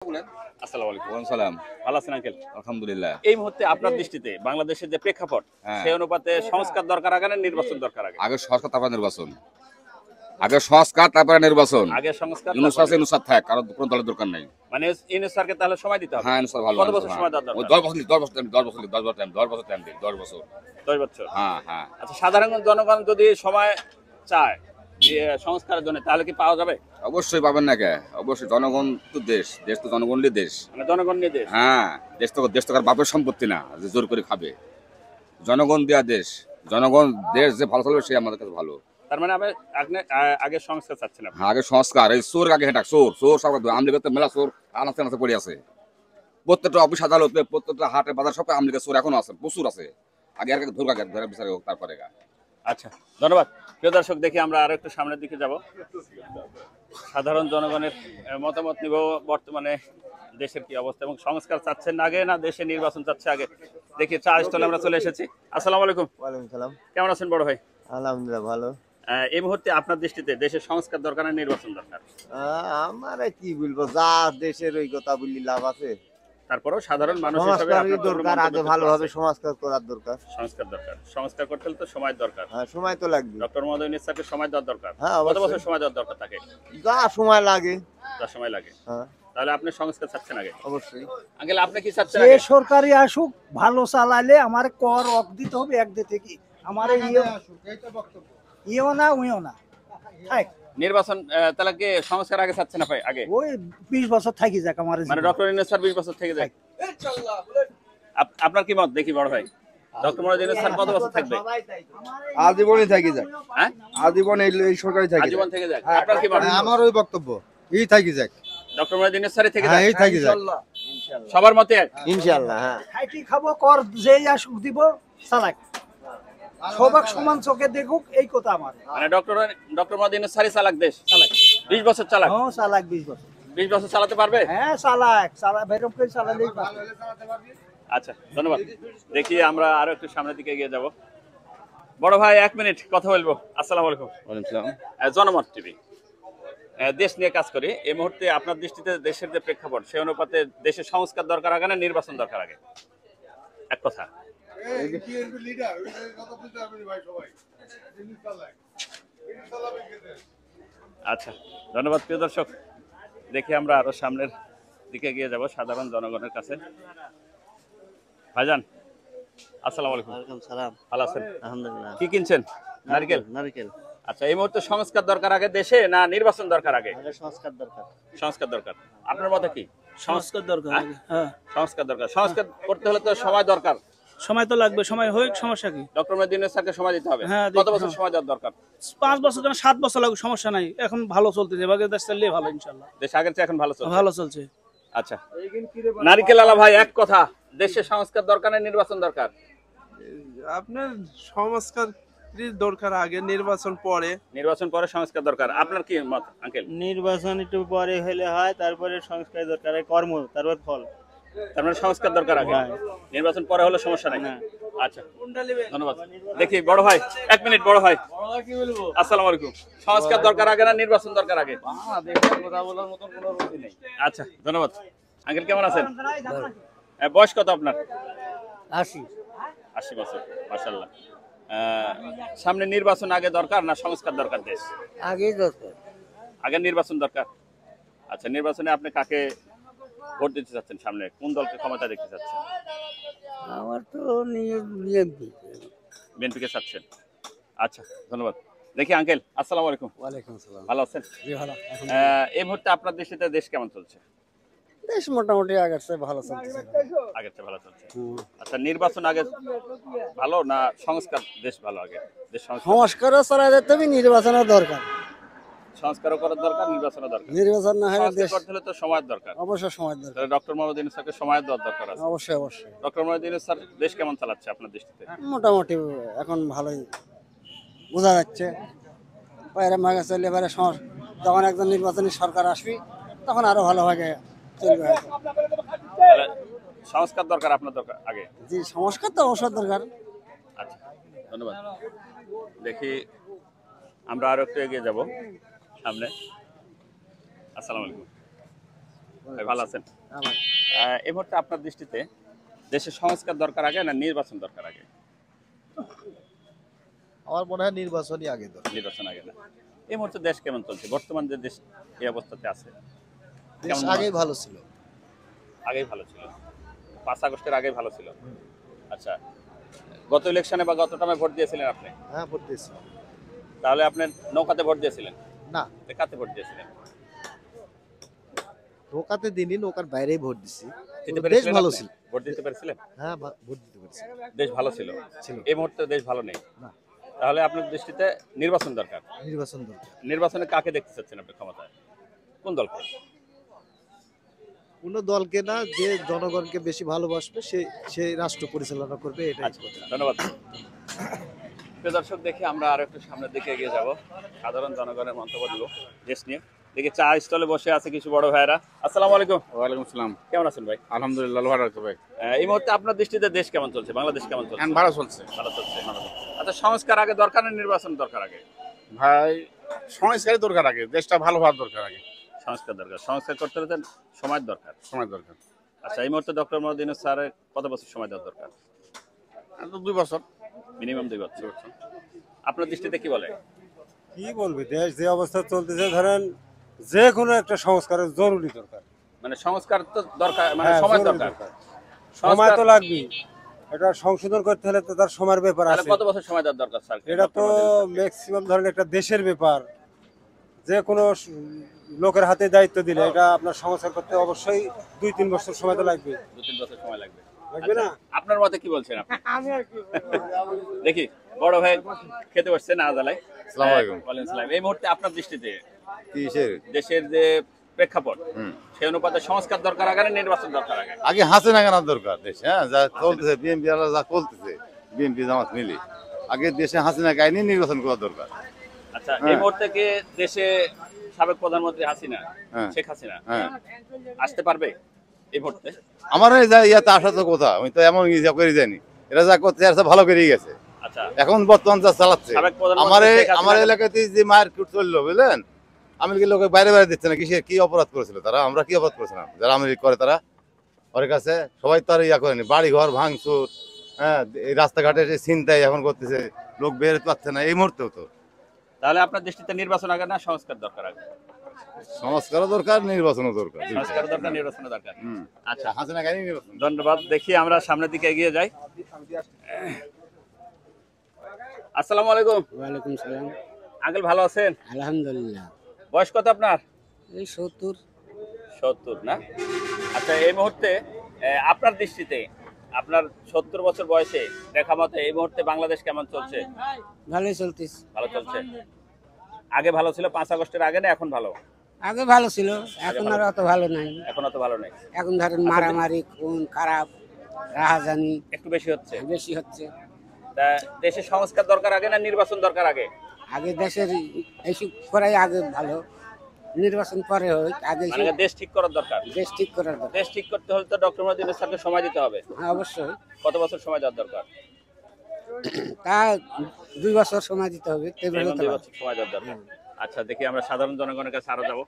আসসালামু আলাইকুম। সালাম। ভালো আছেন আঙ্কেল? আলহামদুলিল্লাহ। এই মুহূর্তে আপনার দৃষ্টিতে বাংলাদেশের যে প্রেক্ষাপট সেই অনুপাতে সংস্কার দরকার আগে না নির্বাচন দরকার আগে? আগে সংস্কার তারপর নির্বাচন। আগে সংস্কার তারপরে নির্বাচন। আগে সংস্কার ইউনূস আছে ইউনূস থাক, কারণ কোনো দলের দরকার নাই। মানে ইউনূস স্যারকে তাহলে সময় দিতে হবে। হ্যাঁ ইউনূস ভালো। কত বছর সময় দেওয়া দরকার? 10 বছর 10 বছর 10 বছর 10 বছর টাইম 10 বছর টাইম দিন 10 বছর। 10 বছর। হ্যাঁ হ্যাঁ। আচ্ছা, সাধারণ জনগণ যদি সময় চায় সংস্কারের জন্য তাহলে কি পাওয়া যাবে? অবশ্যই পাবেন না কে? অবশ্যই জনগণ তো দেশ তো জনগণেরই দেশ। মানে জনগণ নিয়ে দেশ। হ্যাঁ, দেশ তো কার বাপের সম্পত্তি না যে জোর করে খাবে। জনগণ দেয়া দেশ। জনগণ দেশ যে ভালো চলবে সে আমাদের কাছে ভালো। তার মানে আগে সংস্কার চাচ্ছেন আপনি? আগে সংস্কার, এই চোর আগে হেঁটাক চোর সব আমলিগের তো মেলা চোর আনাচে পড়ে আছে। প্রত্যেকটা অফিস আদালতে প্রত্যেকটা হাটে বাজার সব আমলিগের চোর এখনো আছে, প্রচুর আছে। আগে আর ধরুক আগে ধরে বিচারে হোক তারপরে। আচ্ছা, ধন্যবাদ। প্রিয় দর্শক, দেখি আমরা আরো একটু সামনের দিকে যাব। সাধারণ জনগণের মতামত নিব বর্তমানে দেশের কি অবস্থা এবং সংস্কার চাচ্ছেন আগে না দেশে নির্বাচন চাচ্ছে আগে। দেখি চা স্টলে আমরা চলে এসেছি। আসসালামু আলাইকুম। ওয়ালাইকুম সালাম। কেমন আছেন বড় ভাই? আলহামদুলিল্লাহ ভালো। এই মুহূর্তে আপনার দৃষ্টিতে দেশের সংস্কার দরকার না নির্বাচন দরকার? আমার কি বলবো, যা দেশের ওই কথা বললি লাভ আছে। তারপরেও সাধারণ মানুষ হিসেবে সংস্কারের দরকার, আগে ভালোভাবে সংস্কার করার দরকার। সংস্কার দরকার। সংস্কার করতে হলে তো সময় দরকার। হ্যাঁ, সময় তো লাগবে। ডক্টর মোহাম্মদ ইউনূস স্যারকে সময় দেওয়ার দরকার। হ্যাঁ, কত অবশ্যই। বছর সময় দেওয়ার দরকার তাকে? যা সময় লাগে। যা সময় লাগে। হ্যাঁ, তাহলে আপনি সংস্কার চাচ্ছেন আগে? অবশ্যই। আঙ্কেল, আপনি কি চাচ্ছেন যে আগে? সরকারি আসুক, ভালো চালালে আমার কর অক দিতে হবে এক দিতে কি আমার ইয়েও না উইও না। থাক, নির্বাচন তাহলে কি সংস্কার আগে চাচ্ছে না ভাই আগে? ওই 20 বছর থাকি যাক আমার মানে ডক্টর ইউনূস স্যার 20 বছর থেকে যায়। আপনার কি মত দেখি বড় ভাই? ডক্টর মোহাম্মদ ইউনূস স্যার কত বছর থাকবে? আজীবনই থাকি যাক। হ্যাঁ, আজীবন এই সরকারি থাকি আজীবন থেকে যায়। হ্যাঁ, আপনার কি মত? আমার ওই বক্তব্য এই থাকি যাক। ডক্টর মোহাম্মদ ইউনূস স্যারই থেকে হ্যাঁ, যায়। এই থাকি যাক। সবার মতে এক। ইনশাআল্লাহ। হ্যাঁ, খাইটি খাবো, কর যেই আসুক দিব, চালাক সবাক সমান চোখে দেখুক, এই কথা আমার। মানে ডক্টর মোহাম্মদ ইউনূস স্যারই চালাক দেশ। চালাক 20 বছর চালাক। হ্যাঁ, চালাক 20 বছর। 20 বছর চালাতে পারবে? হ্যাঁ, চালাক বেরম করে চালালেই পারবে। আচ্ছা, ধন্যবাদ। দেখি আমরা আরো একটু সামনের দিকে এগিয়ে যাব। বড় ভাই 1 মিনিট কথা বলবো। আসসালামু আলাইকুম। ওয়ালাইকুম সালাম। জনমত টিভি দেশ নিয়ে কাজ করি। এই মুহূর্তে আপনার দৃষ্টিতে দেশের যে প্রেক্ষাপট সেই অনুপাতে দেশের সংস্কার দরকার আগে না নির্বাচন দরকার আগে? এক কথা। আচ্ছা, ধন্যবাদ। প্রিয় দর্শক, দেখি আমরা আরো সামনের দিকে গিয়ে যাব সাধারণ জনগণের কাছে। ভাইজান, আসসালামু আলাইকুম। ওয়ালাইকুম সালাম। ভালো আছেন? আলহামদুলিল্লাহ। কি কিনছেন? নারকেল। নারকেল। আচ্ছা, এই মুহূর্তে সংস্কার দরকার আগে দেশে না নির্বাচন দরকার আগে? আগে সংস্কার দরকার। সংস্কার দরকার। আপনার মতে কি? সংস্কার দরকার। হ্যাঁ? হ্যাঁ, সংস্কার দরকার। সংস্কার করতে হলে তো সময় দরকার। সময় তো লাগবে, সময় হোক, সমস্যা কি? ডক্টর মোহাম্মদ ইউনূস স্যারকে সময় দিতে হবে। হ্যাঁ, কত বছর সময় দেওয়ার দরকার? 5 বছর কেন 7 বছর লাগুক, সমস্যা নাই। এখন ভালো চলতেছে, এবার দেশ চাললে ভালো ইনশাআল্লাহ। দেশ আগের চেয়ে এখন ভালো চলছে। ভালো চলছে। আচ্ছা, নারিকেল আলা ভাই, এক কথা, দেশে সংস্কার দরকার না নির্বাচন দরকার? আপনার সংস্কার দরকার আগে, নির্বাচন পরে। নির্বাচন পরে সংস্কার দরকার। আপনার কি মত আঙ্কেল? নির্বাচন একটু পরে হলে হয়, তারপরে সংস্কার দরকার, কর্ম তারপর ফল। তার মানে সংস্কার দরকার আগে, নির্বাচন পরে হলে সমস্যা নাই। আচ্ছা, ধন্যবাদ। দেখি বড় ভাই 1 মিনিট। বড় ভাই, আসসালামু আলাইকুম। সংস্কার দরকার আগে না নির্বাচন দরকার আগে? কথা বলার মতন কোনো রুচি নেই। আচ্ছা, ধন্যবাদ। আঙ্কেল কেমন আছেন? বয়স কত আপনার? 80 বছর। মাশাআল্লাহ। সামনে নির্বাচন আগে দরকার না সংস্কার দরকার দেশ? আগেই দরকার। আগে নির্বাচন দরকার। আচ্ছা, নির্বাচনে আপনি কাকে ভোট দিতে চাচ্ছেন? সামনে কোন দলকে ক্ষমতা দেখতে চাচ্ছেন? আমার তো বিএনপি কে চাচ্ছেন। আচ্ছা, ধন্যবাদ। দেখি আঙ্কেল, আসসালামু আলাইকুম। ওয়ালাইকুম সালাম। ভালো আছেন? জি ভালো। এই মুহূর্তে আপনার দৃষ্টিতে দেশ কেমন চলছে? দেশ মোটামুটি আগের চেয়ে ভালো চলতেছে। আগের চেয়ে ভালো চলছে। আচ্ছা, নির্বাচন আগে ভালো না সংস্কার দেশ ভালো আগে? দেশ সংস্কারও চলা যেতে হবে, নির্বাচনের দরকার। সংস্কারও করার দরকার, নির্বাচনের দরকার। নির্বাচন না হলে সংস্কার দেশ করতে হলে তো সময়ের দরকার। অবশ্যই সময় দরকার। তাহলে ডক্টর মোহাম্মদ ইউনূস স্যারকে সময় দেওয়ার দরকার আছে। অবশ্যই অবশ্যই। ডক্টর মোহাম্মদ ইউনূস স্যার দেশ কেমন চালাচ্ছে আপনার দৃষ্টিতে? মোটামুটি এখন ভালোই বোঝা যাচ্ছে। বাইরে মাগে চললে এবারে যখন একজন নির্বাচনী সরকার আসবে তখন আরো ভালোভাবে চলবে। তাহলে সংস্কার দরকার আপনার দরকার আগে? জি, সংস্কার তো অবশ্যই দরকার। আচ্ছা, ধন্যবাদ। দেখি আমরা আরো একটু এগিয়ে যাব সামনে। আসসালামু আলাইকুম। ভাই ভালো আছেন? আমার এই মুহূর্তে আপনার দৃষ্টিতে দেশের সংস্কার দরকার আগে না নির্বাচন দরকার আগে? আমার মনে হয় নির্বাচনই আগে দরকার। নির্বাচন আগে না। এই মুহূর্তে দেশ কেমন চলছে? বর্তমান যে দেশ এই অবস্থাতে আছে, দেশ কেমন আগেই ভালো ছিল। আগেই ভালো ছিল, 5 আগস্টের আগেই ভালো ছিল। আচ্ছা, গত ইলেকশনে বা গত টাইমে ভোট দিয়েছিলেন আপনি? হ্যাঁ, ভোট দিয়েছি। তাহলে আপনি নৌকাতে ভোট দিয়েছিলেন? না, কাতে ভোট দিয়েছিলেন? নৌকাতে দিনই, নৌকার বাইরেই ভোট দিছি। দিতে দেশ পেরেছিলেন ভালো আপনি? ছিল। ভোট দিতে পেরেছিলেন? হ্যাঁ, ভোট দিতে পেরেছি। দেশ ভালো ছিল। ছিল। এই মুহূর্তে দেশ ভালো নেই। না। তাহলে আপনার দৃষ্টিতে নির্বাচন দরকার। নির্বাচন দরকার। নির্বাচনে কাকে দেখতে চাচ্ছেন আপনি ক্ষমতায়? কোন দলকে? কোন দলকে না, যে জনগণকে বেশি ভালোবাসবে সেই রাষ্ট্র পরিচালনা করবে, এটাই আচ্ছা, ধন্যবাদ। প্রিয় দর্শক, দেখি আমরা আরো একটু সামনের দিকে এগিয়ে যাব, সাধারণ জনগণের মন্তব্য দিব দেশ নিয়ে। দেখি চা স্টলে বসে আছে কিছু বড় ভাইরা। আসসালামু আলাইকুম। ওয়ালাইকুম আসসালাম। কেমন আছেন ভাই? আলহামদুলিল্লাহ ভালো আছে ভাই। এই মুহূর্তে আপনার দৃষ্টিতে দেশ কেমন চলছে? বাংলাদেশ কেমন চলছে? এখন ভালো চলছে ভালো চলছে। আচ্ছা, সংস্কার আগে দরকার না নির্বাচন দরকার আগে? ভাই, সংস্কারই দরকার আগে, দেশটা ভালো হওয়ার দরকার আগে, সংস্কার দরকার। সংস্কার করতে হলে তো সময় দরকার। সময় দরকার। আচ্ছা, এই মুহূর্তে ডক্টর মোহাম্মদ ইউনূস স্যারের কত বছর সময় দেওয়া দরকার? আর তো 2 বছর। মিনিমাম 2 বছর। আপনার দৃষ্টিতে কি বলে? কি বলবি, দেশ যে অবস্থা চলতেছে, ধরেন যে কোনো একটা সংস্কারের জরুরি দরকার। মানে সংস্কার তো দরকার, মানে হ্যাঁ, সময় জরুরি দরকার। সময় সংস্কার তো লাগবেই। এটা সংশোধন করতে হলে তো তার সময়ের ব্যাপার তাহলে আছে। কত বছর সময় দেওয়ার দরকার স্যার? এটা তো ম্যাক্সিমাম ধরেন একটা দেশের ব্যাপার, যে কোনো লোকের হাতে দায়িত্ব দিলে এটা আপনার সংস্কার করতে অবশ্যই 2-3 বছর সময় তো লাগবে। 2-3 বছর সময় লাগবে। লাগবে না? আচ্ছা, আপনার মতে কি বলছেন আপনি? দেখি বড় ভাই খেতে বসছে না আদালাই। আসসালামু আলাইকুম। ওয়ালাইকুম আসসালাম। এই মুহূর্তে আপনার দৃষ্টিতে কিসের? দেশের যে প্রেক্ষাপট, সেই অনুপাতে সংস্কার দরকার আগে না নির্বাচন দরকার আগে? আগে হাসিনা কেনার দরকার দেশ, হ্যাঁ, যা চলতেছে বিএনপি যা চলতেছে, বিএনপি জামাত মিলে আগে দেশে হাসিনা গাইনি নির্বাচন করা দরকার। আচ্ছা, এই মুহূর্তে কি দেশে সাবেক প্রধানমন্ত্রী হাসিনা, হ্যাঁ। শেখ হাসিনা হ্যাঁ, আসতে পারবে এই মুহূর্তে? আমার এই যা ইয়াতে আসা তো কথা, আমি তো এমন ইয়া করে যাইনি, এরা যা করতে আসছে ভালো করেই গেছে। আচ্ছা, এখন বর্তমান যা চালাচ্ছে, সাবেক প্রধানমন্ত্রী আমার শেখ হাসিনা- আমার এলাকাতে যে মায়ের কুট চললো বুঝলেন, আমেরিকার লোক বাইরে বাইরে দিচ্ছে না, কিসের কি অপরাধ করেছিল তারা? আমরা কি অপরাধ করেছিলাম? যারা আমেরিকা করে তারা ওর কাছে সবাই তো আর ইয়া করেনি, বাড়ি ঘর ভাঙচুর, হ্যাঁ, এই রাস্তাঘাটে ছিনতাই এখন করতেছে, লোক বের হতে পারছে না এই মুহূর্তেও। তো তাহলে আপনার দৃষ্টিতে নির্বাচন আগে না সংস্কার দরকার আগে? সংস্কারও দরকার, নির্বাচনও দরকার। সংস্কার দরকার, নির্বাচন দরকার। হুম। আচ্ছা, হাসিনা গাইনি নির্বাচন। ধন্যবাদ। দেখি আমরা সামনের দিকে এগিয়ে যাই। আসসালামু আলাইকুম। ওয়ালাইকুম সালাম। আঙ্কেল ভালো আছেন? আলহামদুলিল্লাহ। বয়স কত আপনার? এই 70। 70 না? আচ্ছা, এই মুহূর্তে আপনার দৃষ্টিতে, আপনার 70 বছর বয়সে দেখা মতে এই মুহূর্তে বাংলাদেশ কেমন চলছে? ভালোই চলতেছে। ভালো চলছে। আগে ভালো ছিল 5 আগস্টের আগে না এখন ভালো? আগে ভালো ছিল, এখন আর অত ভালো নাই। এখন অত ভালো নেই, এখন ধরেন মারামারি, খুন খারাপ, রাহাজানি একটু বেশি হচ্ছে। বেশি হচ্ছে। তা দেশে সংস্কার দরকার আগে না নির্বাচন দরকার আগে? আগে দেশের এইসব করাই আগে ভালো, নির্বাচন পরে হোক, আগে মানে দেশ ঠিক করার দরকার। দেশ ঠিক করার দরকার। দেশ ঠিক করতে হলে তো ডক্টর মোহাম্মদ ইউনূস স্যারকে সময় দিতে হবে। হ্যাঁ, অবশ্যই। কত বছর সময় দেওয়ার দরকার? তা 2 বছর সময় দিতে হবে, তবে minimum হতে 2 পারে। বছর সময় দেওয়ার দরকার। আচ্ছা, দেখি আমরা সাধারণ জনগণের কাছে আরো যাবো।